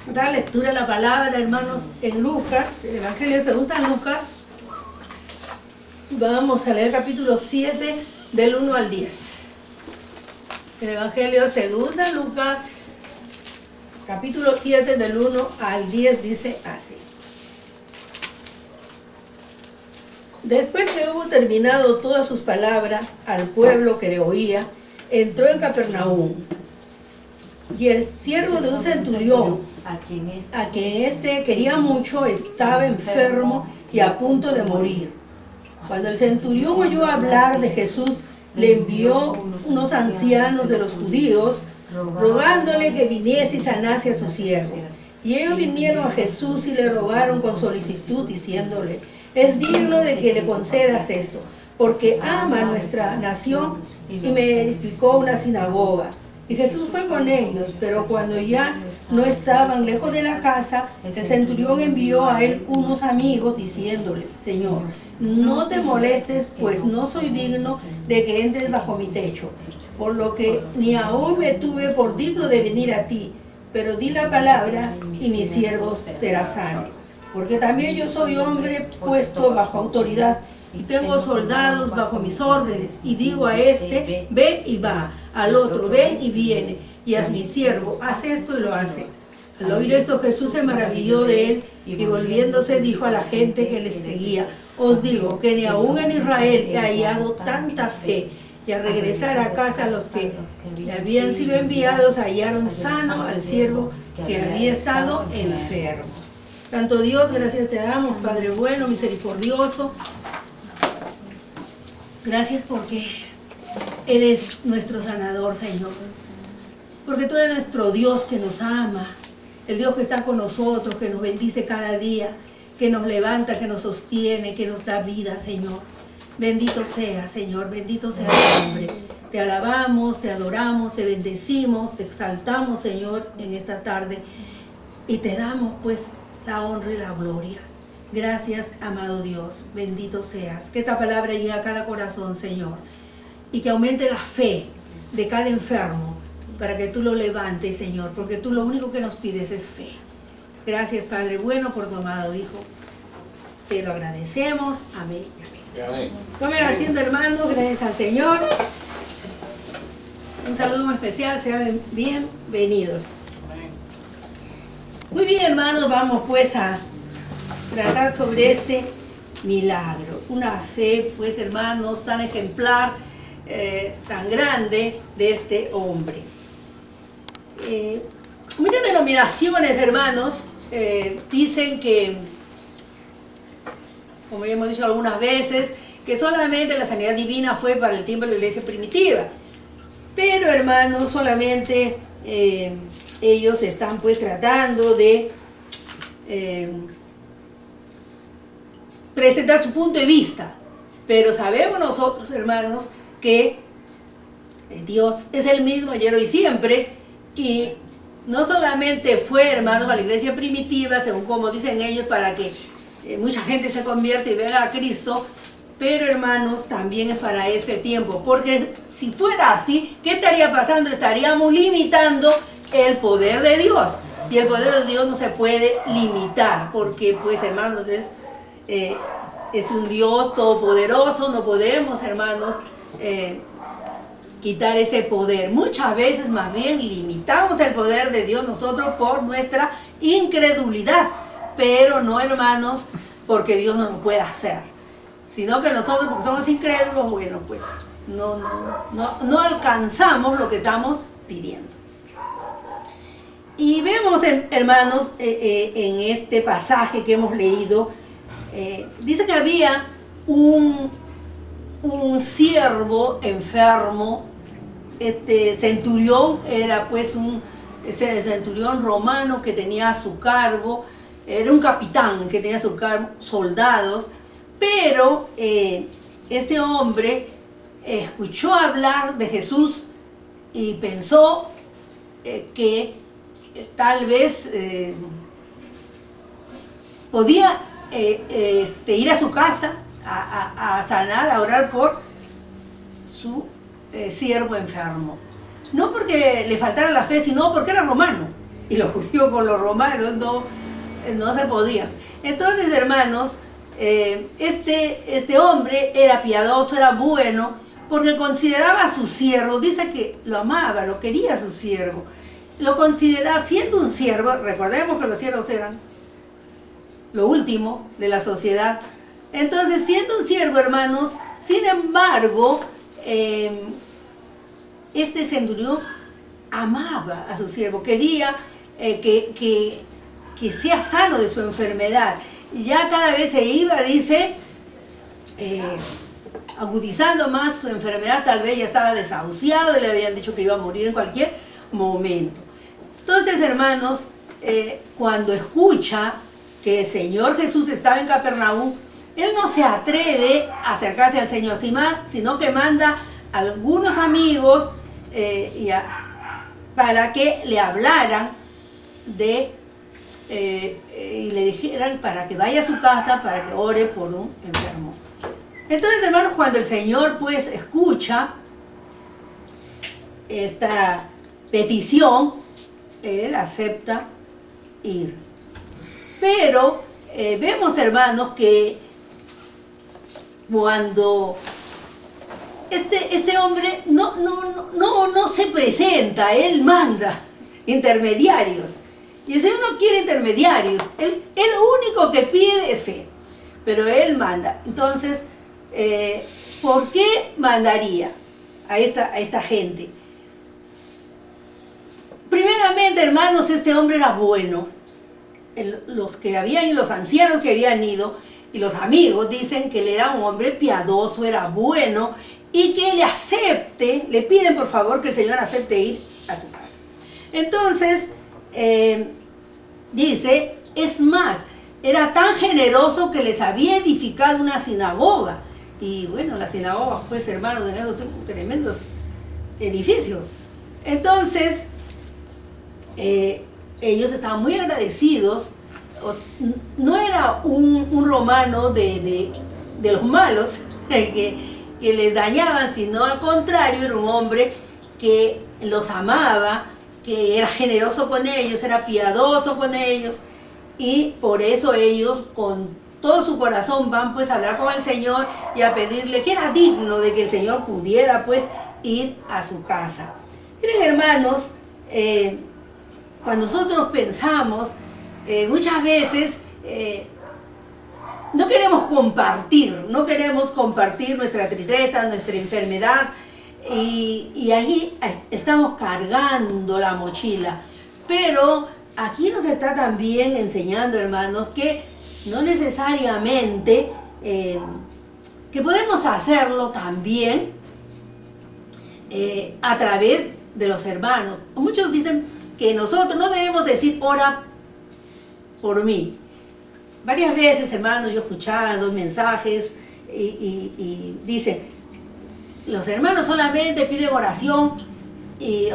Dar lectura a la palabra, hermanos, en Lucas, el Evangelio según San Lucas. Vamos a leer capítulo 7 del 1 al 10. El Evangelio según San Lucas, capítulo 7 del 1 al 10 dice así. Después que hubo terminado todas sus palabras al pueblo que le oía, entró en Capernaum. Y el siervo de un centurión, a quien éste quería mucho, estaba enfermo y a punto de morir. Cuando el centurión oyó hablar de Jesús, le envió unos ancianos de los judíos, rogándole que viniese y sanase a su siervo. Y ellos vinieron a Jesús y le rogaron con solicitud, diciéndole: es digno de que le concedas esto, porque ama nuestra nación y me edificó una sinagoga. Y Jesús fue con ellos, pero cuando ya no estaban lejos de la casa, el centurión envió a él unos amigos diciéndole: Señor, no te molestes, pues no soy digno de que entres bajo mi techo, por lo que ni aún me tuve por digno de venir a ti, pero di la palabra y mi siervo será sano. Porque también yo soy hombre puesto bajo autoridad y tengo soldados bajo mis órdenes, y digo a este, ve y va, al otro, ven y viene, y a mi siervo, haz esto y lo hace. Al oír esto, Jesús se maravilló de él, y volviéndose dijo a la gente que le seguía: os digo que ni aún en Israel he hallado tanta fe. Y al regresar a casa, los que le habían sido enviados hallaron sano al siervo que había estado enfermo. Santo Dios, gracias te damos, Padre bueno, misericordioso. Gracias porque eres nuestro sanador, Señor. Porque tú eres nuestro Dios que nos ama, el Dios que está con nosotros, que nos bendice cada día, que nos levanta, que nos sostiene, que nos da vida, Señor. Bendito sea, Señor, bendito sea tu nombre. Te alabamos, te adoramos, te bendecimos, te exaltamos, Señor, en esta tarde. Y te damos, pues, la honra y la gloria. Gracias, amado Dios, bendito seas. Que esta palabra llegue a cada corazón, Señor, y que aumente la fe de cada enfermo para que tú lo levantes, Señor, porque tú lo único que nos pides es fe. Gracias, Padre bueno, por tu amado Hijo. Te lo agradecemos. Amén. Amén. Tomen asiento, hermanos, gracias al Señor. Un saludo muy especial, sean bienvenidos. Muy bien, hermanos, vamos pues a tratar sobre este milagro. Una fe, pues, hermanos, tan ejemplar, tan grande de este hombre. Muchas denominaciones, hermanos, dicen que, como ya hemos dicho algunas veces, que solamente la sanidad divina fue para el tiempo de la iglesia primitiva. Pero, hermanos, solamente ellos están pues tratando de presentar su punto de vista, pero sabemos nosotros, hermanos, que Dios es el mismo ayer, hoy y siempre, y no solamente fue, hermanos, a la iglesia primitiva, según como dicen ellos, para que mucha gente se convierta y vea a Cristo, pero, hermanos, también es para este tiempo, porque si fuera así, ¿qué estaría pasando? Estaríamos limitando el poder de Dios, y el poder de Dios no se puede limitar, porque, pues, hermanos, es un Dios todopoderoso. No podemos, hermanos, quitar ese poder. Muchas veces, más bien, limitamos el poder de Dios nosotros por nuestra incredulidad, pero no, hermanos, porque Dios no lo pueda hacer, sino que nosotros, porque somos incrédulos, bueno, pues no alcanzamos lo que estamos pidiendo. Y vemos, hermanos, en este pasaje que hemos leído, dice que había un siervo enfermo. Este centurión era pues ese centurión romano que tenía a su cargo, era un capitán que tenía a su cargo soldados, pero este hombre escuchó hablar de Jesús y pensó que tal vez podía ir a su casa a sanar, a orar por su siervo enfermo. No porque le faltara la fe, sino porque era romano. y los judíos con los romanos no se podía. Entonces, hermanos, este hombre era piadoso, era bueno, porque consideraba a su siervo, dice que lo amaba, lo quería a su siervo, lo consideraba, siendo un siervo, recordemos que los siervos eran lo último de la sociedad. Entonces, siendo un siervo, hermanos, sin embargo, este centurión amaba a su siervo, quería que sea sano de su enfermedad. Y ya cada vez se iba, dice, agudizando más su enfermedad, tal vez ya estaba desahuciado y le habían dicho que iba a morir en cualquier momento. Entonces, hermanos, cuando escucha que el Señor Jesús estaba en Capernaum, él no se atreve a acercarse al Señor, sino que manda a algunos amigos para que le hablaran y le dijeran para que vaya a su casa, para que ore por un enfermo. Entonces, hermanos, cuando el Señor pues escucha esta petición, él acepta ir. Pero vemos, hermanos, que cuando este hombre no se presenta, él manda intermediarios. Y el Señor no quiere intermediarios, él lo único que pide es fe, pero él manda. Entonces, ¿por qué mandaría a esta gente? Primeramente, hermanos, este hombre era bueno. Los ancianos que habían ido y los amigos dicen que él era un hombre piadoso, era bueno, y que le piden por favor que el Señor acepte ir a su casa. Entonces, dice, es más, era tan generoso que les había edificado una sinagoga. Y bueno, la sinagoga, pues, hermanos, en esos tremendos edificios. Entonces, ellos estaban muy agradecidos. No era un romano de los malos que les dañaban, sino al contrario, era un hombre que los amaba, que era generoso con ellos, era piadoso con ellos, y por eso ellos con todo su corazón van pues a hablar con el Señor y a pedirle que era digno de que el Señor pudiera pues ir a su casa. Miren, hermanos, cuando nosotros pensamos, muchas veces no queremos compartir nuestra tristeza, nuestra enfermedad, y ahí estamos cargando la mochila. Pero aquí nos está también enseñando, hermanos, que no necesariamente, que podemos hacerlo también a través de los hermanos. Muchos dicen que nosotros no debemos decir ora por mí. Varias veces, hermanos, yo escuchando mensajes y dicen, los hermanos solamente piden oración,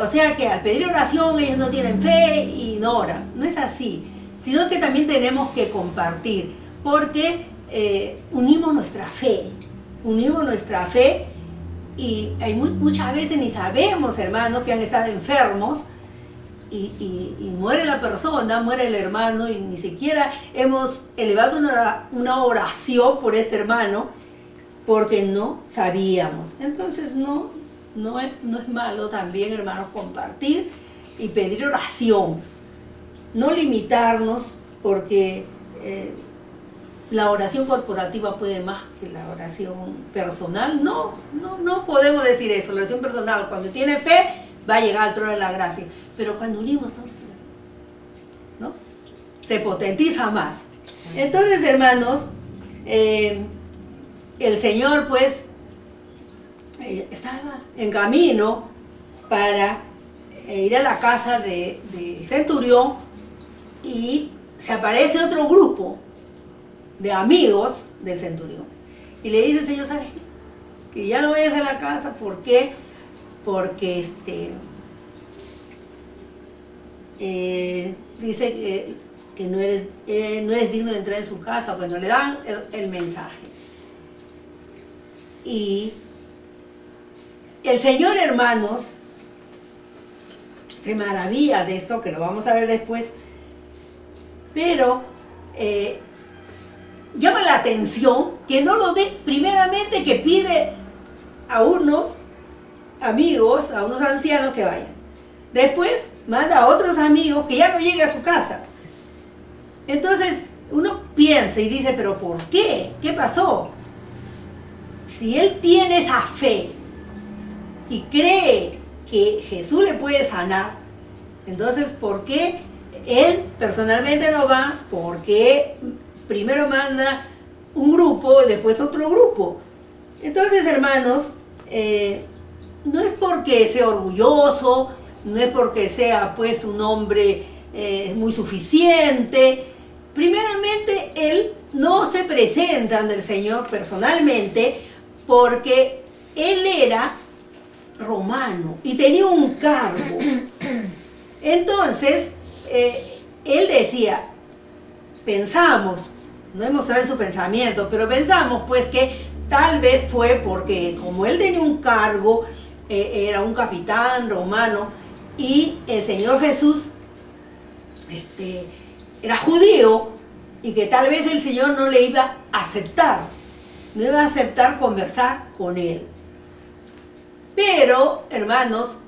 o sea que al pedir oración ellos no tienen fe y no oran. No es así, sino que también tenemos que compartir, porque unimos nuestra fe, y hay muchas veces ni sabemos, hermanos, que han estado enfermos, y muere la persona, muere el hermano, y ni siquiera hemos elevado una oración por este hermano, porque no sabíamos. Entonces no es malo también, hermanos, compartir y pedir oración, no limitarnos, porque la oración corporativa puede más que la oración personal. No podemos decir eso. La oración personal, cuando tiene fe, va a llegar al trono de la gracia, pero cuando unimos todos, ¿no?, se potentiza más. Entonces, hermanos, el Señor pues estaba en camino para ir a la casa del centurión, y se aparece otro grupo de amigos del centurión y le dice: Señor, ¿sabes qué? Que ya no vayas a la casa. ¿Por qué? Porque dice que no eres digno de entrar en su casa. Bueno, le dan el mensaje. Y el Señor, hermanos, se maravilla de esto, que lo vamos a ver después, pero llama la atención que no lo dé, primeramente que pide a unos amigos, a unos ancianos que vayan. Después manda a otros amigos que ya no llegue a su casa. Entonces uno piensa y dice, pero ¿por qué? ¿Qué pasó? Si él tiene esa fe y cree que Jesús le puede sanar, entonces ¿por qué él personalmente no va? ¿Por qué primero manda un grupo y después otro grupo? Entonces, hermanos, no es porque sea orgulloso, no es porque sea pues un hombre muy suficiente. Primeramente, él no se presenta ante el Señor personalmente porque él era romano y tenía un cargo. Entonces, él decía, pensamos, no hemos sabido su pensamiento, pero pensamos pues que tal vez fue porque como él tenía un cargo, era un capitán romano y el Señor Jesús era judío y que tal vez el Señor no le iba a aceptar, no iba a aceptar conversar con él. Pero, hermanos,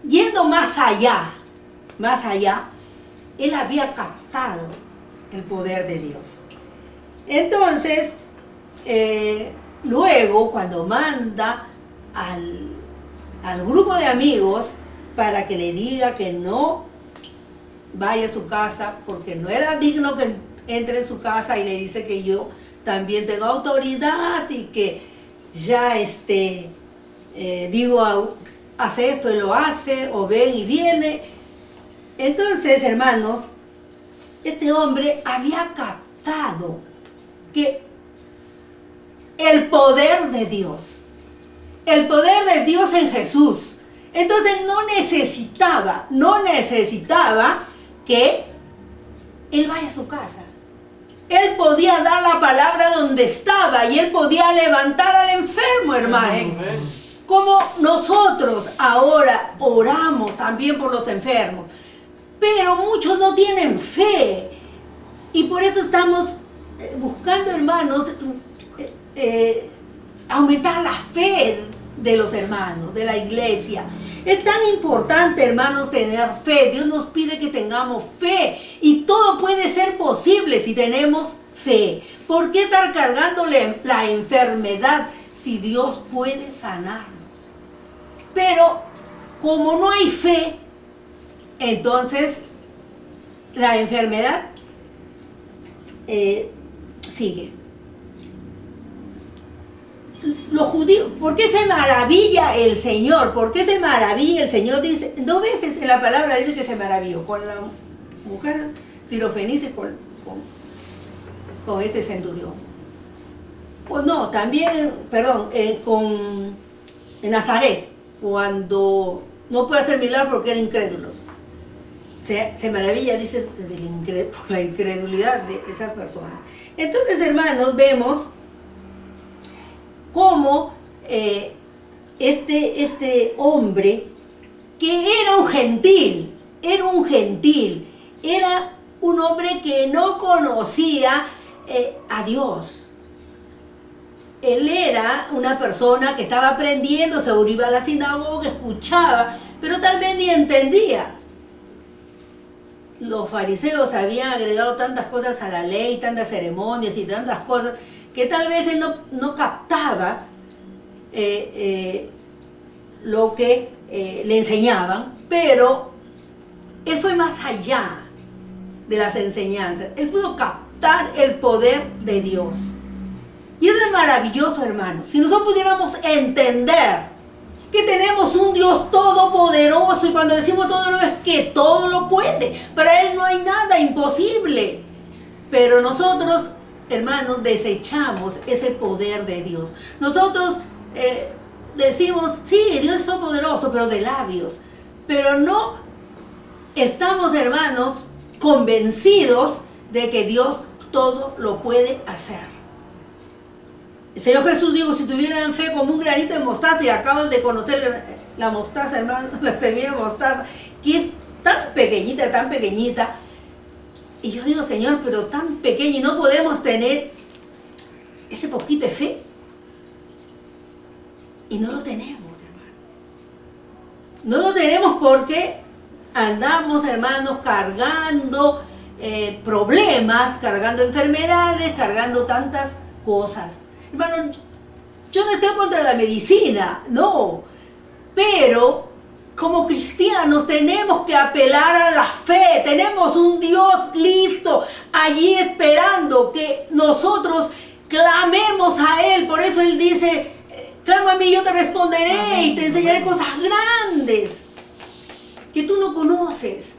yendo más allá, él había captado el poder de Dios. Entonces, luego cuando manda al grupo de amigos para que le diga que no vaya a su casa porque no era digno que entre en su casa, y le dice que yo también tengo autoridad y que ya digo, hace esto y lo hace, o ven y viene. Entonces, hermanos, este hombre había captado que el poder de Dios en Jesús. Entonces no necesitaba que él vaya a su casa. Él podía dar la palabra donde estaba y él podía levantar al enfermo, hermanos. Como nosotros ahora oramos también por los enfermos. Pero muchos no tienen fe. Y por eso estamos buscando, hermanos, aumentar la fe de los hermanos, de la iglesia. Es tan importante, hermanos, tener fe. Dios nos pide que tengamos fe. Y todo puede ser posible si tenemos fe. ¿Por qué estar cargándole la enfermedad si Dios puede sanarnos? Pero como no hay fe, entonces la enfermedad sigue. Los judíos, ¿por qué se maravilla el Señor? ¿Por qué se maravilla el Señor? Dice, 2 veces en la palabra dice que se maravilló con la mujer sirofenicia, con este centurión. O no, también, perdón, en Nazaret, cuando no puede hacer milagros porque eran incrédulos. Se maravilla, dice, por la incredulidad de esas personas. Entonces, hermanos, vemos cómo este hombre, que era un gentil, era un hombre que no conocía a Dios. Él era una persona que estaba aprendiendo, se iba a la sinagoga, escuchaba, pero tal vez ni entendía. Los fariseos habían agregado tantas cosas a la ley, tantas ceremonias y tantas cosas, que tal vez él no captaba lo que le enseñaban, pero él fue más allá de las enseñanzas. Él pudo captar el poder de Dios. Y eso es maravilloso, hermanos. Si nosotros pudiéramos entender que tenemos un Dios todopoderoso, y cuando decimos todo es que todo lo puede, para Él no hay nada imposible. Pero nosotros, hermanos, desechamos ese poder de Dios. Nosotros decimos, sí, Dios es todopoderoso, pero de labios. Pero no estamos, hermanos, convencidos de que Dios todo lo puede hacer. El Señor Jesús dijo, si tuvieran fe como un granito de mostaza, y acaban de conocer la mostaza, hermano, la semilla de mostaza, que es tan pequeñita. Y yo digo, Señor, pero tan pequeña y no podemos tener ese poquito de fe. Y no lo tenemos, hermanos. No lo tenemos porque andamos, hermanos, cargando problemas, cargando enfermedades, cargando tantas cosas. Hermano, yo no estoy contra la medicina, no. Pero como cristianos tenemos que apelar a la fe. Tenemos un Dios listo allí esperando que nosotros clamemos a Él. Por eso Él dice, clama a mí y yo te responderé y te enseñaré cosas grandes que tú no conoces.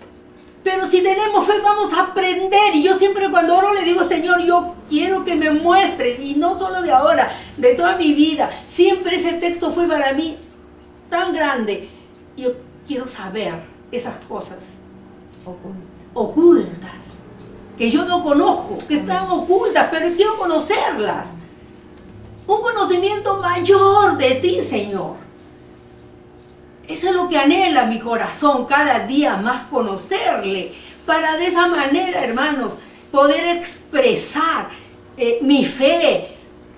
Pero si tenemos fe vamos a aprender. Y yo siempre cuando oro le digo, Señor, yo quiero que me muestres. Y no solo de ahora, de toda mi vida. Siempre ese texto fue para mí tan grande. Yo quiero saber esas cosas ocultas, que yo no conozco, que están ocultas, pero quiero conocerlas. Un conocimiento mayor de ti, Señor. Eso es lo que anhela mi corazón, cada día más conocerle, para de esa manera, hermanos, poder expresar mi fe.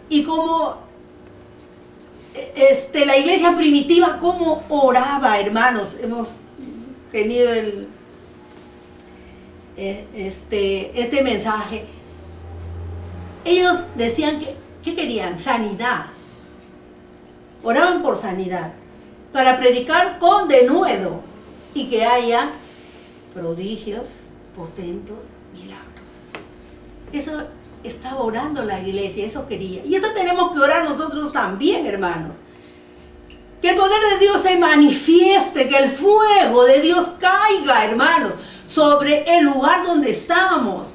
Y como la iglesia primitiva, cómo oraba, hermanos. Hemos tenido este mensaje. Ellos decían ¿qué querían? Sanidad. Oraban por sanidad, para predicar con denuedo y que haya prodigios, portentos, milagros. Eso estaba orando la iglesia, eso quería. Y esto tenemos que orar nosotros también, hermanos. Que el poder de Dios se manifieste, que el fuego de Dios caiga, hermanos, sobre el lugar donde estamos.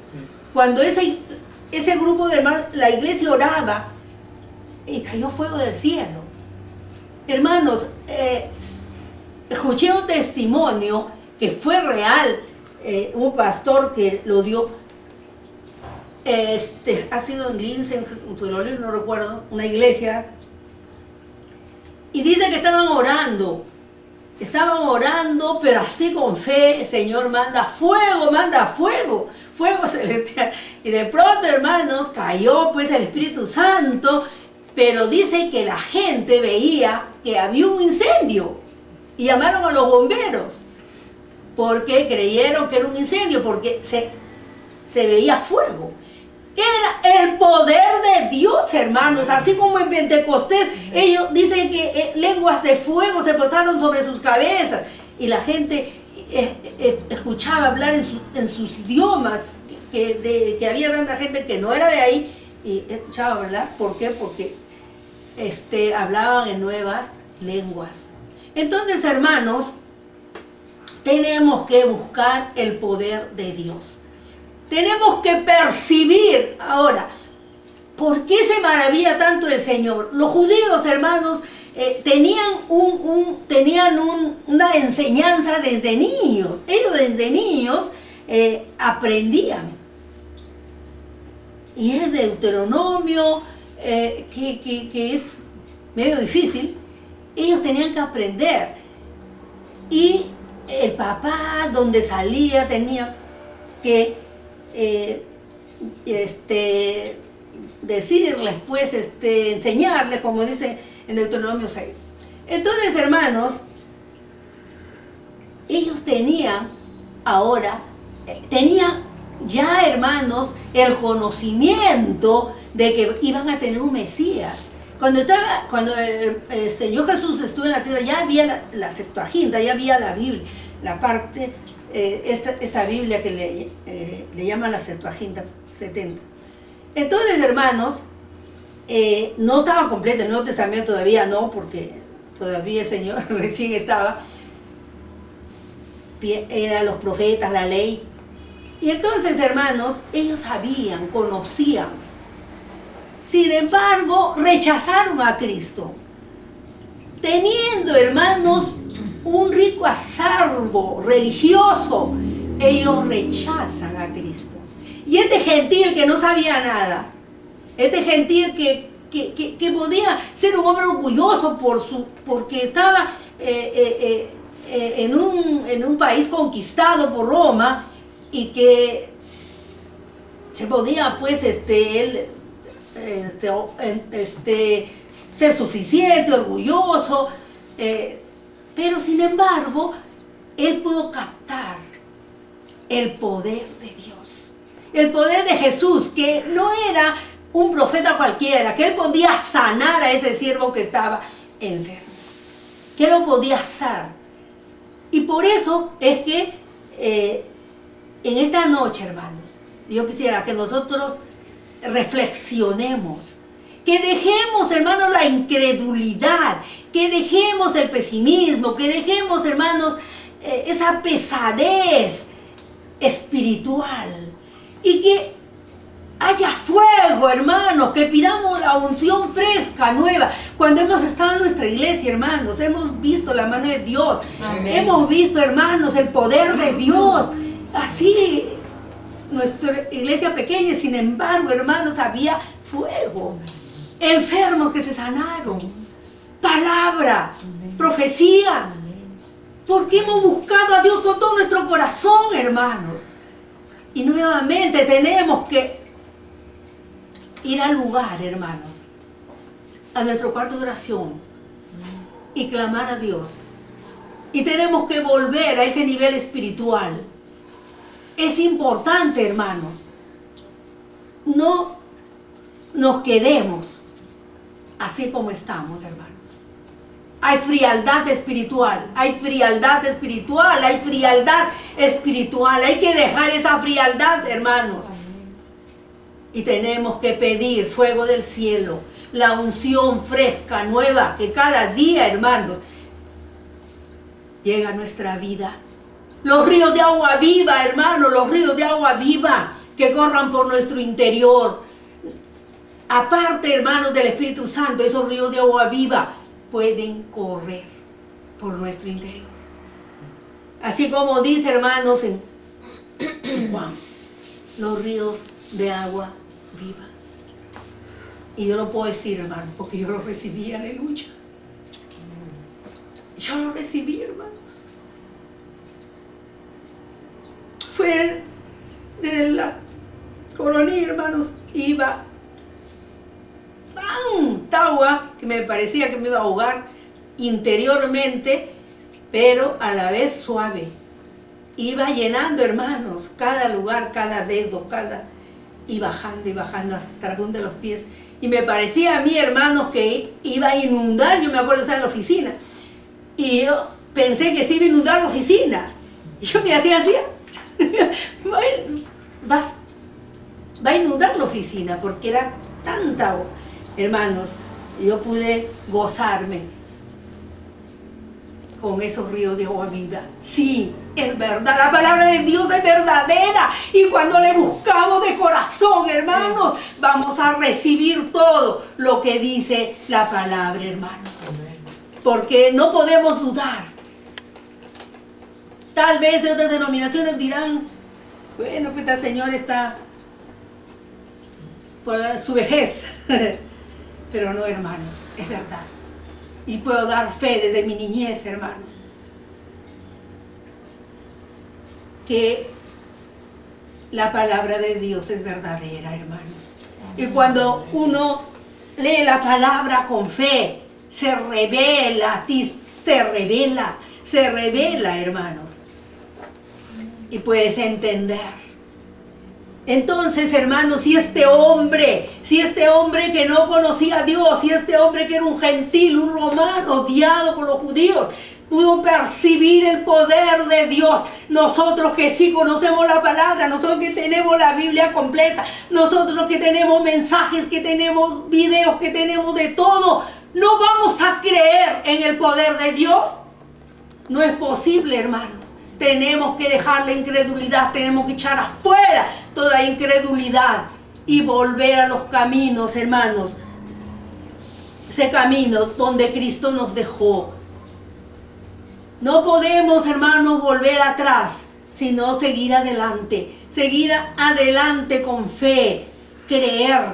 Cuando ese grupo de hermanos, la iglesia oraba, y cayó fuego del cielo. Hermanos, escuché un testimonio que fue real, un pastor que lo dio, ha sido en Lince, en Tulolín, no recuerdo, una iglesia, y dice que estaban orando, pero así con fe. Señor, manda fuego celestial, y de pronto, hermanos, cayó pues el Espíritu Santo. Pero dice que la gente veía que había un incendio y llamaron a los bomberos porque creyeron que era un incendio, porque se veía fuego. Era el poder de Dios, hermanos, así como en Pentecostés ellos dicen que lenguas de fuego se posaron sobre sus cabezas y la gente escuchaba hablar en sus idiomas, que había tanta gente que no era de ahí y escuchaba hablar. ¿Por qué? Porque hablaban en nuevas lenguas. Entonces, hermanos, tenemos que buscar el poder de Dios. Tenemos que percibir. Ahora, ¿por qué se maravilla tanto el Señor? Los judíos, hermanos, tenían una enseñanza desde niños. Ellos desde niños aprendían. Y es Deuteronomio, que es medio difícil. Ellos tenían que aprender. Y el papá, donde salía, tenía que decirles, pues, enseñarles, como dice en Deuteronomio 6. Entonces, hermanos, ellos tenían ya, hermanos, el conocimiento de que iban a tener un Mesías. Cuando el Señor Jesús estuvo en la tierra, ya había la Septuaginta, ya había la Biblia, la parte, esta Biblia que le llaman la Septuaginta 70. Entonces, hermanos, no estaba completo el Nuevo Testamento todavía, no, porque todavía el Señor recién estaba, eran los profetas, la ley. Y entonces, hermanos, ellos sabían, conocían. Sin embargo, rechazaron a Cristo. Teniendo, hermanos, un rico acervo religioso, ellos rechazan a Cristo. Y este gentil que no sabía nada, este gentil que podía ser un hombre orgulloso porque estaba en un país conquistado por Roma y que se podía pues él ser suficiente, orgulloso, pero sin embargo él pudo captar el poder de Dios, el poder de Jesús, que no era un profeta cualquiera, que él podía sanar a ese siervo que estaba enfermo, que lo podía hacer. Y por eso es que en esta noche, hermanos, yo quisiera que nosotros reflexionemos, que dejemos, hermanos, la incredulidad, que dejemos el pesimismo, que dejemos, hermanos, esa pesadez espiritual, y que haya fuego, hermanos, que pidamos la unción fresca, nueva. Cuando hemos estado en nuestra iglesia, hermanos, hemos visto la mano de Dios. Amén. Hemos visto, hermanos, el poder de Dios. Así, nuestra iglesia pequeña, sin embargo, hermanos, había fuego. Enfermos que se sanaron. Palabra, profecía. Porque hemos buscado a Dios con todo nuestro corazón, hermanos. Y nuevamente tenemos que ir al lugar, hermanos, a nuestro cuarto de oración y clamar a Dios. Y tenemos que volver a ese nivel espiritual. Es importante, hermanos, no nos quedemos así como estamos, hermanos. Hay frialdad espiritual, hay frialdad espiritual, hay frialdad espiritual. Hay que dejar esa frialdad, hermanos. Y tenemos que pedir fuego del cielo, la unción fresca, nueva, que cada día, hermanos, llega a nuestra vida. Los ríos de agua viva, hermanos, los ríos de agua viva que corran por nuestro interior. Aparte, hermanos, del Espíritu Santo, esos ríos de agua viva pueden correr por nuestro interior. Así como dice, hermanos, en Juan, los ríos de agua viva. Y yo lo puedo decir, hermano, porque yo lo recibí, aleluya. Yo lo recibí, hermanos. Fue de la colonia, hermanos, iba tan agua que me parecía que me iba a ahogar interiormente, pero a la vez suave. Iba llenando, hermanos, cada lugar, cada dedo, y bajando hasta el punto de los pies. Y me parecía a mí, hermanos, que iba a inundar. Yo me acuerdo de estar en la oficina. Y yo pensé que se iba a inundar la oficina. Y yo me hacía así. Va a inundar la oficina porque era tanta agua. Hermanos, yo pude gozarme con esos ríos de agua viva. Sí, es verdad, la palabra de Dios es verdadera, y cuando le buscamos de corazón, hermanos, vamos a recibir todo lo que dice la palabra, hermanos, porque no podemos dudar. Tal vez de otras denominaciones dirán, bueno, pues esta señora está por su vejez, pero no, hermanos, es verdad. Y puedo dar fe desde mi niñez, hermanos, que la palabra de Dios es verdadera, hermanos. Y cuando uno lee la palabra con fe, se revela, hermanos. Y puedes entender. Entonces, hermanos, si este hombre que no conocía a Dios, si este hombre que era un gentil, un romano, odiado por los judíos, pudo percibir el poder de Dios, nosotros que sí conocemos la palabra, nosotros que tenemos la Biblia completa, nosotros que tenemos mensajes, que tenemos videos, que tenemos de todo, ¿no vamos a creer en el poder de Dios? No es posible, hermanos. Tenemos que dejar la incredulidad, tenemos que echar afuera toda incredulidad y volver a los caminos, hermanos. Ese camino donde Cristo nos dejó. No podemos, hermanos, volver atrás, sino seguir adelante con fe, creer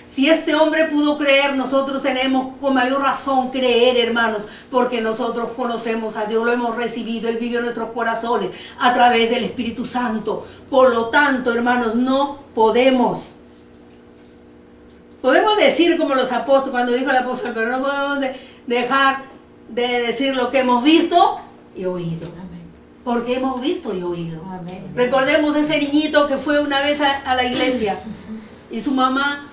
Si este hombre pudo creer, nosotros tenemos con mayor razón creer, hermanos, porque nosotros conocemos a Dios, lo hemos recibido, Él vive en nuestros corazones a través del Espíritu Santo. Por lo tanto, hermanos, no podemos decir como los apóstoles, cuando dijo el apóstol, pero no podemos dejar de decir lo que hemos visto y oído. Porque hemos visto y oído. Amén. Recordemos ese niñito que fue una vez a la iglesia y su mamá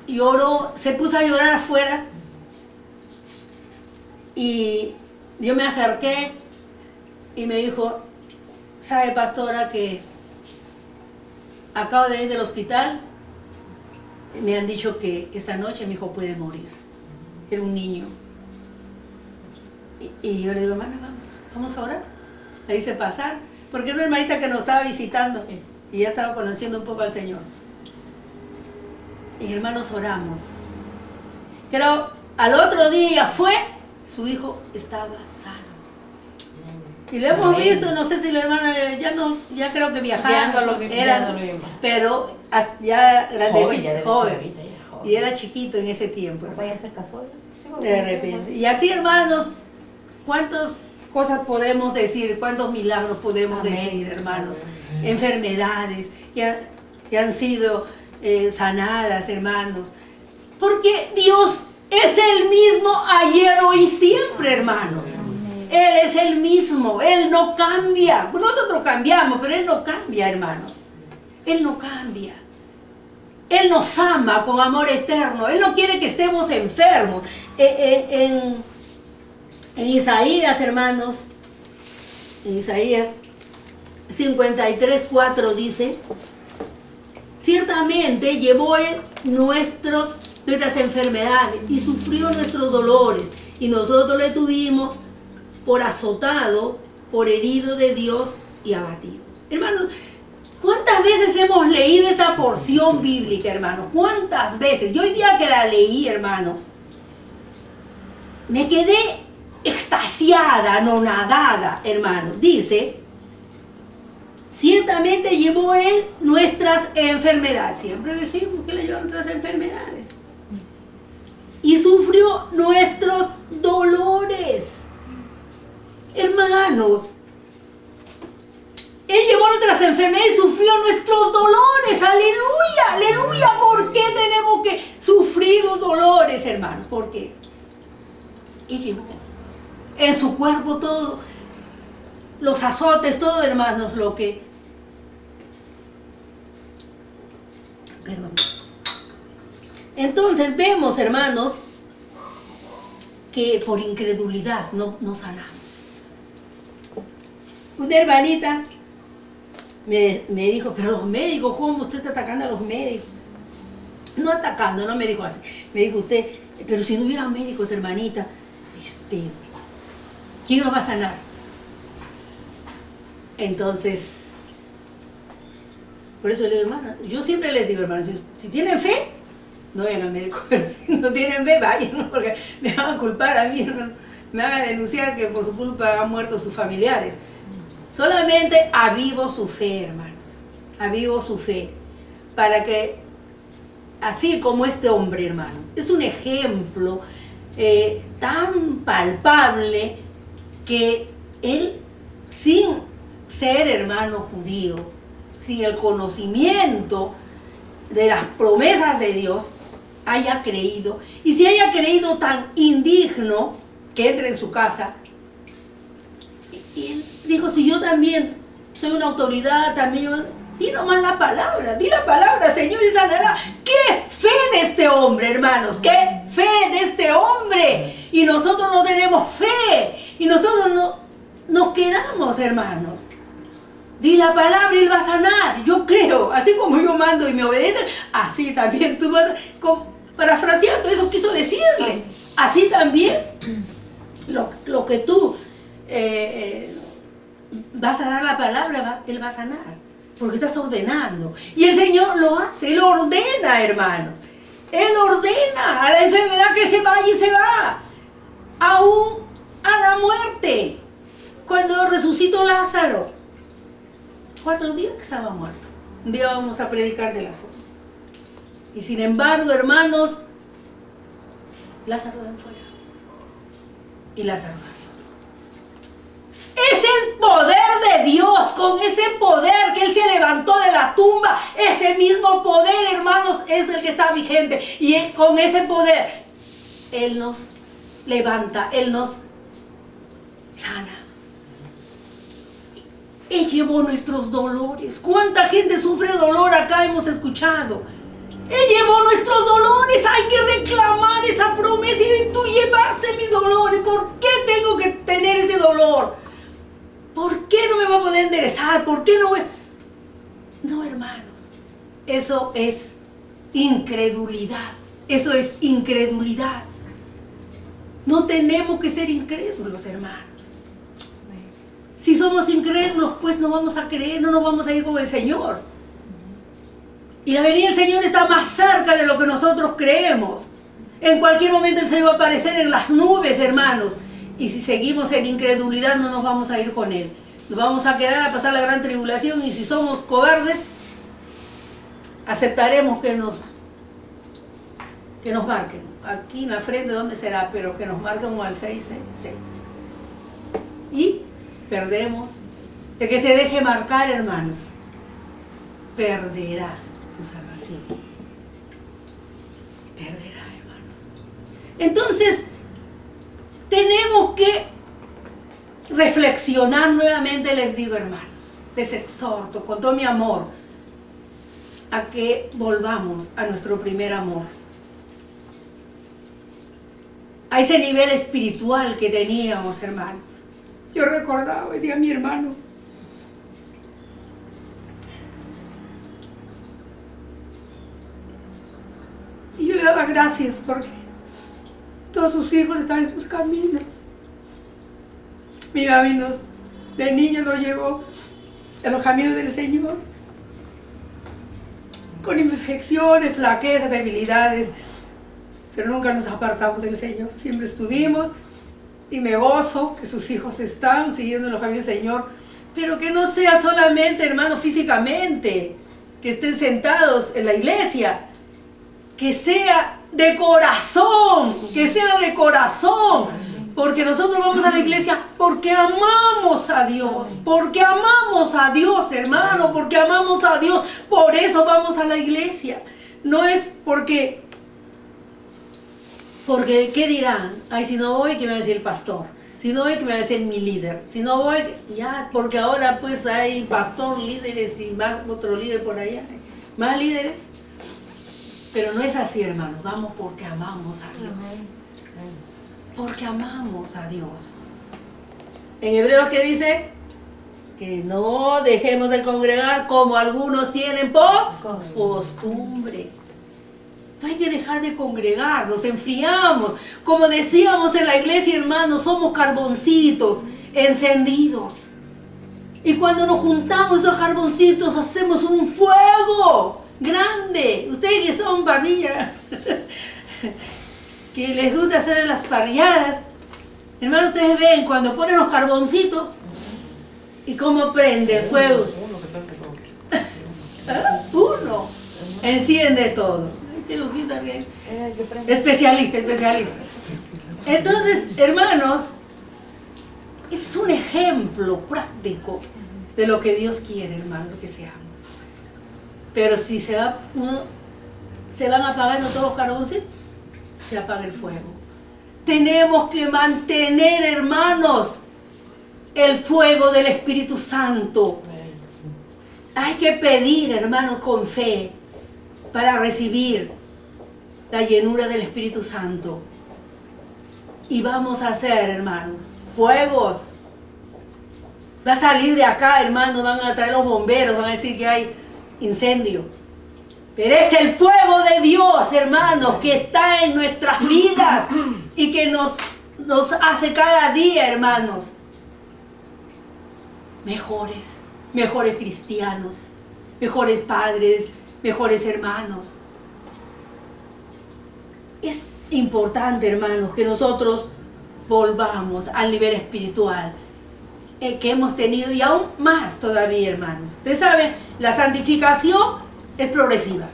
lloró, se puso a llorar afuera y yo me acerqué y me dijo, ¿sabe, pastora, que acabo de ir del hospital? Me han dicho que esta noche mi hijo puede morir. Era un niño. Y yo le digo, hermana, vamos a orar. La hice pasar, porque era una hermanita que nos estaba visitando y ya estaba conociendo un poco al Señor. Y hermanos, oramos. Pero al otro día su hijo estaba sano. Y lo hemos visto, no sé si la hermana ya creo que viajaba, pero ya grandecito, joven. Y era chiquito en ese tiempo. ¿Vaya a ser casó? De repente. Y así, hermanos, ¿cuántas cosas podemos decir? ¿Cuántos milagros podemos decir, hermanos? Enfermedades que han sido sanadas, hermanos. Porque Dios es el mismo ayer, hoy y siempre, hermanos. Él es el mismo, Él no cambia. Nosotros cambiamos, pero Él no cambia, hermanos. Él no cambia. Él nos ama con amor eterno. Él no quiere que estemos enfermos. En Isaías, hermanos, en Isaías 53:4 dice, ciertamente llevó Él nuestras enfermedades y sufrió nuestros dolores, y nosotros le tuvimos por azotado, por herido de Dios y abatido. Hermanos, ¿cuántas veces hemos leído esta porción bíblica, hermanos? ¿Cuántas veces? Yo el día que la leí, hermanos, me quedé extasiada, anonadada, hermanos. Dice, ciertamente llevó Él nuestras enfermedades. Siempre decimos que le llevó nuestras enfermedades. Y sufrió nuestros dolores. Hermanos, Él llevó nuestras enfermedades y sufrió nuestros dolores. Aleluya, aleluya. ¿Por qué tenemos que sufrir los dolores, hermanos? ¿Por qué? Él llevó en su cuerpo todo, los azotes, todo, hermanos, lo que... Perdón. Entonces vemos, hermanos, que por incredulidad no sanamos. Una hermanita me dijo, pero los médicos, ¿cómo usted está atacando a los médicos? No atacando, no me dijo así. Me dijo usted, pero si no hubiera médicos, hermanita, ¿quién nos va a sanar? Entonces, por eso le digo, hermana, yo siempre les digo, hermanos, si tienen fe, no vayan al médico, pero si no tienen fe, vayan, ¿no? Porque me van a culpar a mí, ¿no? Me van a denunciar que por su culpa han muerto sus familiares. Solamente avivo su fe, hermanos, avivo su fe, para que, así como este hombre, hermano, es un ejemplo tan palpable que él, sin ser hermano judío, sin el conocimiento de las promesas de Dios, haya creído, y si haya creído tan indigno que entre en su casa, y él dijo, si yo también soy una autoridad, también yo, di nomás la palabra, di la palabra, Señor, y sanará. ¡Qué fe de este hombre, hermanos! ¡Qué fe de este hombre! Y nosotros no tenemos fe, y nosotros no nos quedamos, hermanos. Di la palabra y Él va a sanar. Yo creo, así como yo mando y me obedecen, así también tú vas, parafraseando, eso quiso decirle. Así también, lo que tú vas a dar la palabra, Él va a sanar. Porque estás ordenando. Y el Señor lo hace, Él ordena, hermanos. Él ordena a la enfermedad que se vaya y se va. Aún a la muerte. Cuando resucitó Lázaro, 4 días que estaba muerto. Un día vamos a predicar del asunto. Y sin embargo, hermanos, Lázaro de fuera. Y Lázaro salió. Es el poder de Dios, con ese poder que Él se levantó de la tumba, ese mismo poder, hermanos, es el que está vigente. Y con ese poder, Él nos levanta, Él nos sana. Él llevó nuestros dolores. ¿Cuánta gente sufre dolor acá hemos escuchado? Él llevó nuestros dolores. Hay que reclamar esa promesa. Y tú llevaste mis dolores. ¿Por qué tengo que tener ese dolor? ¿Por qué no me va a poder enderezar? ¿Por qué no me...? No, hermanos. Eso es incredulidad. Eso es incredulidad. No tenemos que ser incrédulos, hermanos. Si somos incrédulos, pues no vamos a creer, no nos vamos a ir con el Señor. Y la venida del Señor está más cerca de lo que nosotros creemos. En cualquier momento el Señor va a aparecer en las nubes, hermanos. Y si seguimos en incredulidad, no nos vamos a ir con Él. Nos vamos a quedar a pasar la gran tribulación. Y si somos cobardes, aceptaremos que nos marquen. Aquí en la frente, ¿dónde será? Pero que nos marquen como al 666. Y perdemos. El que se deje marcar, hermanos, perderá su salvación. Perderá, hermanos. Entonces, tenemos que reflexionar nuevamente, les digo, hermanos. Les exhorto con todo mi amor a que volvamos a nuestro primer amor. A ese nivel espiritual que teníamos, hermanos. Yo recordaba hoy día a mi hermano. Y yo le daba gracias porque todos sus hijos están en sus caminos. Mi mami de niño nos llevó a los caminos del Señor. Con imperfecciones, flaquezas, debilidades. Pero nunca nos apartamos del Señor. Siempre estuvimos. Y me gozo que sus hijos están siguiendo los caminos del Señor. Pero que no sea solamente, hermano, físicamente. Que estén sentados en la iglesia. Que sea de corazón. Que sea de corazón. Porque nosotros vamos a la iglesia porque amamos a Dios. Porque amamos a Dios, hermano. Porque amamos a Dios. Por eso vamos a la iglesia. No es porque, ¿qué dirán? Ay, si no voy, ¿qué me va a decir el pastor? Si no voy, ¿qué me va a decir mi líder? Si no voy, ya, porque ahora pues hay pastor, líderes y más otro líder por allá. Más líderes. Pero no es así, hermanos. Vamos porque amamos a Dios. Porque amamos a Dios. En Hebreos, ¿qué dice? Que no dejemos de congregar como algunos tienen por costumbre. No hay que dejar de congregar, nos enfriamos. Como decíamos en la iglesia, hermanos, somos carboncitos encendidos. Y cuando nos juntamos esos carboncitos, hacemos un fuego grande. Ustedes que son parrillas, que les gusta hacer las parrilladas, hermanos, ustedes ven cuando ponen los carboncitos y cómo prende el fuego. Uno enciende todo. Los especialista. Entonces, hermanos, es un ejemplo práctico de lo que Dios quiere, hermanos, que seamos. Pero si se van apagando todos los carboncitos, se apaga el fuego. Tenemos que mantener, hermanos, el fuego del Espíritu Santo. Hay que pedir, hermanos, con fe para recibir la llenura del Espíritu Santo. Y vamos a hacer, hermanos, fuegos. Va a salir de acá, hermanos, van a traer los bomberos, van a decir que hay incendio. Pero es el fuego de Dios, hermanos, que está en nuestras vidas y que nos hace cada día, hermanos, mejores cristianos, mejores padres, mejores hermanos. Es importante, hermanos, que nosotros volvamos al nivel espiritual que hemos tenido y aún más todavía, hermanos. Ustedes saben, la santificación es progresiva.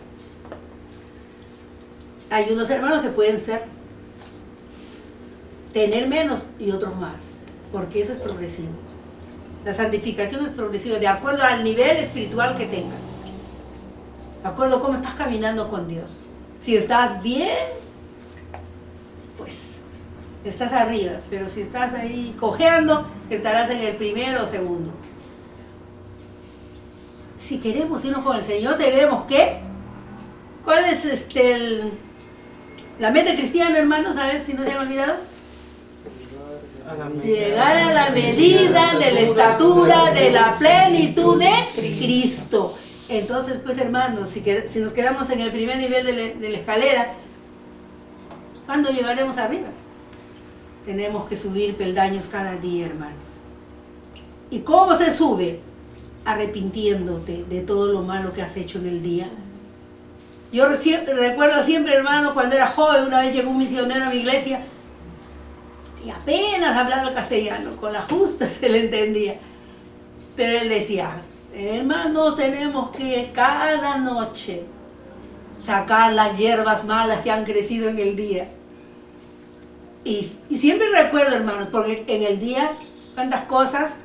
Hay unos hermanos que pueden tener menos y otros más, porque eso es progresivo. La santificación es progresiva, de acuerdo al nivel espiritual que tengas, de acuerdo a cómo estás caminando con Dios. Si estás bien, pues estás arriba, pero si estás ahí cojeando, estarás en el primero o segundo. Si queremos irnos con el Señor, tenemos que... ¿Cuál es la meta cristiana, hermanos? A ver si no se han olvidado. Llegar a la medida de la estatura de la plenitud de Cristo. Entonces, pues, hermanos, si nos quedamos en el primer nivel de la escalera, ¿cuándo llegaremos arriba? Tenemos que subir peldaños cada día, hermanos. ¿Y cómo se sube? Arrepintiéndote de todo lo malo que has hecho en el día. Yo recuerdo siempre, hermano, cuando era joven, una vez llegó un misionero a mi iglesia y apenas hablaba castellano, con la justa se le entendía. Pero él decía, hermano, tenemos que cada noche sacar las hierbas malas que han crecido en el día. Y siempre recuerdo, hermanos, porque en el día, cuántas cosas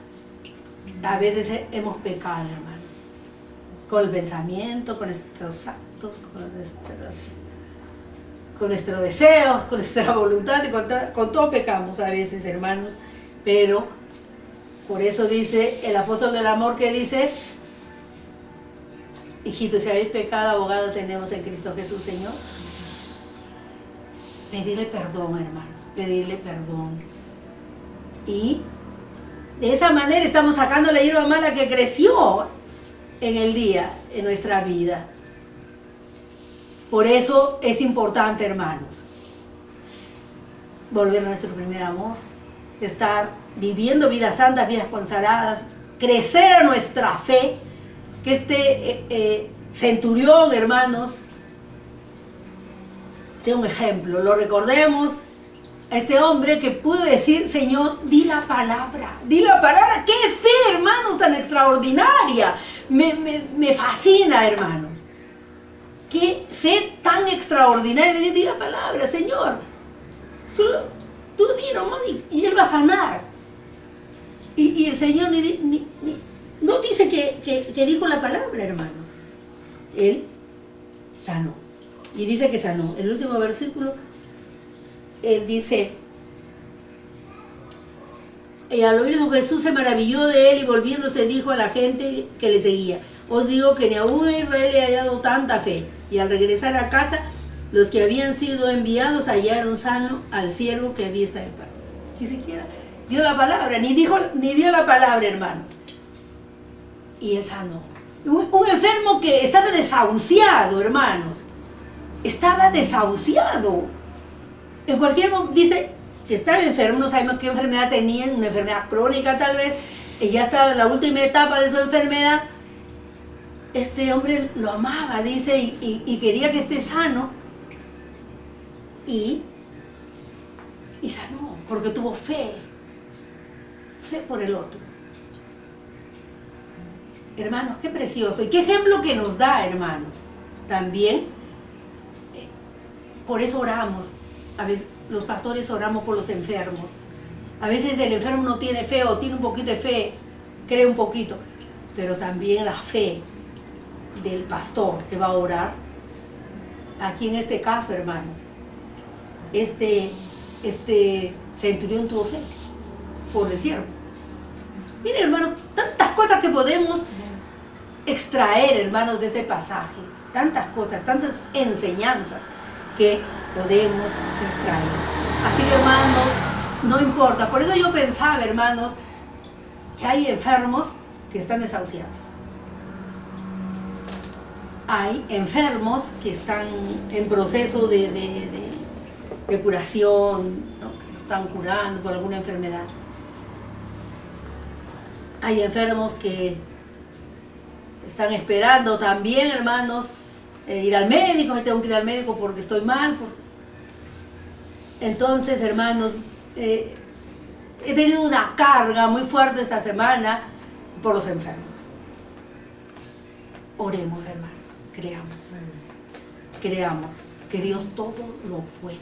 a veces hemos pecado, hermanos. Con el pensamiento, con nuestros actos, con nuestros deseos, con nuestra voluntad, y con todo pecamos a veces, hermanos. Pero por eso dice el apóstol del amor, que dice, hijitos, si habéis pecado, abogado tenemos en Cristo Jesús, Señor. Pedirle perdón, hermanos, pedirle perdón. Y de esa manera estamos sacando la hierba mala que creció en el día, en nuestra vida. Por eso es importante, hermanos, volver a nuestro primer amor, estar viviendo vidas santas, vidas consagradas, crecer a nuestra fe, que este centurión, hermanos, sea un ejemplo. Lo recordemos, a este hombre que pudo decir, Señor, di la palabra, qué fe, hermanos, tan extraordinaria, me fascina, hermanos, qué fe tan extraordinaria, di la palabra, Señor, tú di nomás y Él va a sanar. Y el Señor no dice que dijo la palabra, hermanos, Él sanó, y dice que sanó. El último versículo, Él dice, y al oír Jesús se maravilló de él y volviéndose dijo a la gente que le seguía, os digo que ni aún a Israel le ha hallado tanta fe. Y al regresar a casa, los que habían sido enviados hallaron sano al siervo que había estado enfermo. Ni siquiera dio la palabra, ni dio la palabra, hermanos. Y él sanó. Un enfermo que estaba desahuciado, hermanos. Estaba desahuciado. En cualquier momento, dice que estaba enfermo, no sabemos qué enfermedad tenía, una enfermedad crónica tal vez, y ya estaba en la última etapa de su enfermedad. Este hombre lo amaba, dice, y quería que esté sano, y sanó, porque tuvo fe por el otro. Hermanos, qué precioso, y qué ejemplo que nos da, hermanos. También, por eso oramos. A veces los pastores oramos por los enfermos. A veces el enfermo no tiene fe o tiene un poquito de fe, cree un poquito, pero también la fe del pastor que va a orar. Aquí en este caso, hermanos, este centurión tuvo fe por el siervo. Miren, hermanos, tantas cosas que podemos extraer, hermanos, de este pasaje, tantas cosas, tantas enseñanzas que podemos extraer. Así que, hermanos, no importa. Por eso yo pensaba, hermanos, que hay enfermos que están desahuciados. Hay enfermos que están en proceso de curación, ¿no? Que están curando por alguna enfermedad. Hay enfermos que están esperando también, hermanos, ir al médico, me tengo que ir al médico porque estoy mal. Entonces, hermanos, he tenido una carga muy fuerte esta semana por los enfermos. Oremos, hermanos, creamos que Dios todo lo puede.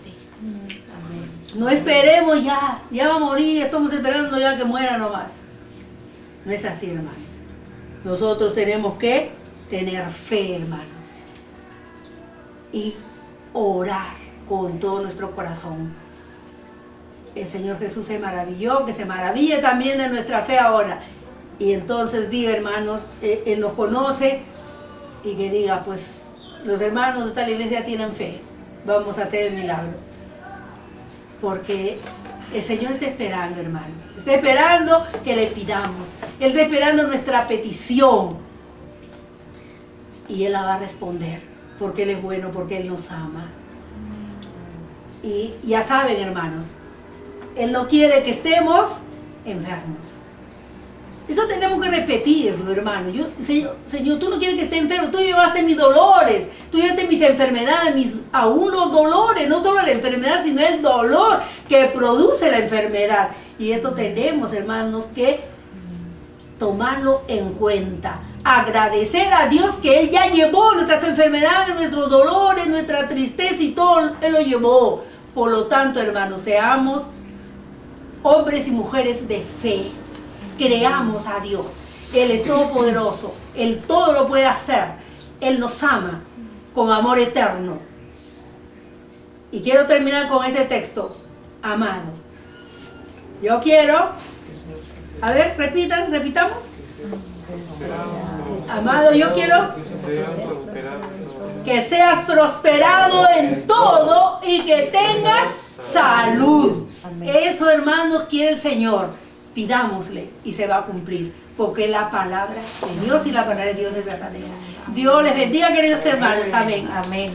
No esperemos ya va a morir, estamos esperando ya que muera nomás. No es así, hermanos. Nosotros tenemos que tener fe, hermanos, y orar con todo nuestro corazón. El Señor Jesús se maravilló, que se maraville también de nuestra fe ahora. Y entonces diga, hermanos, Él nos conoce, y que diga, pues, los hermanos de tal iglesia tienen fe, vamos a hacer el milagro. Porque el Señor está esperando, hermanos, está esperando que le pidamos, Él está esperando nuestra petición, y Él la va a responder, porque Él es bueno, porque Él nos ama. Y ya saben, hermanos, Él no quiere que estemos enfermos. Eso tenemos que repetirlo, hermano. Señor, tú no quieres que esté enfermo. Tú llevaste mis dolores, tú llevaste mis enfermedades, aún los dolores, no solo la enfermedad, sino el dolor que produce la enfermedad. Y esto tenemos, hermanos, que tomarlo en cuenta. Agradecer a Dios que Él ya llevó nuestras enfermedades, nuestros dolores, nuestra tristeza y todo, Él lo llevó. Por lo tanto, hermanos, seamos hombres y mujeres de fe. Creamos a Dios. Él es todopoderoso. Él todo lo puede hacer. Él nos ama con amor eterno. Y quiero terminar con este texto. Amado. Yo quiero... A ver, repitamos. Amado, yo quiero que seas prosperado en todo y que tengas salud. Eso, hermanos, quiere el Señor. Pidámosle y se va a cumplir, porque la palabra de Dios y la palabra de Dios es verdadera. Dios les bendiga, queridos hermanos. Amén. Amén.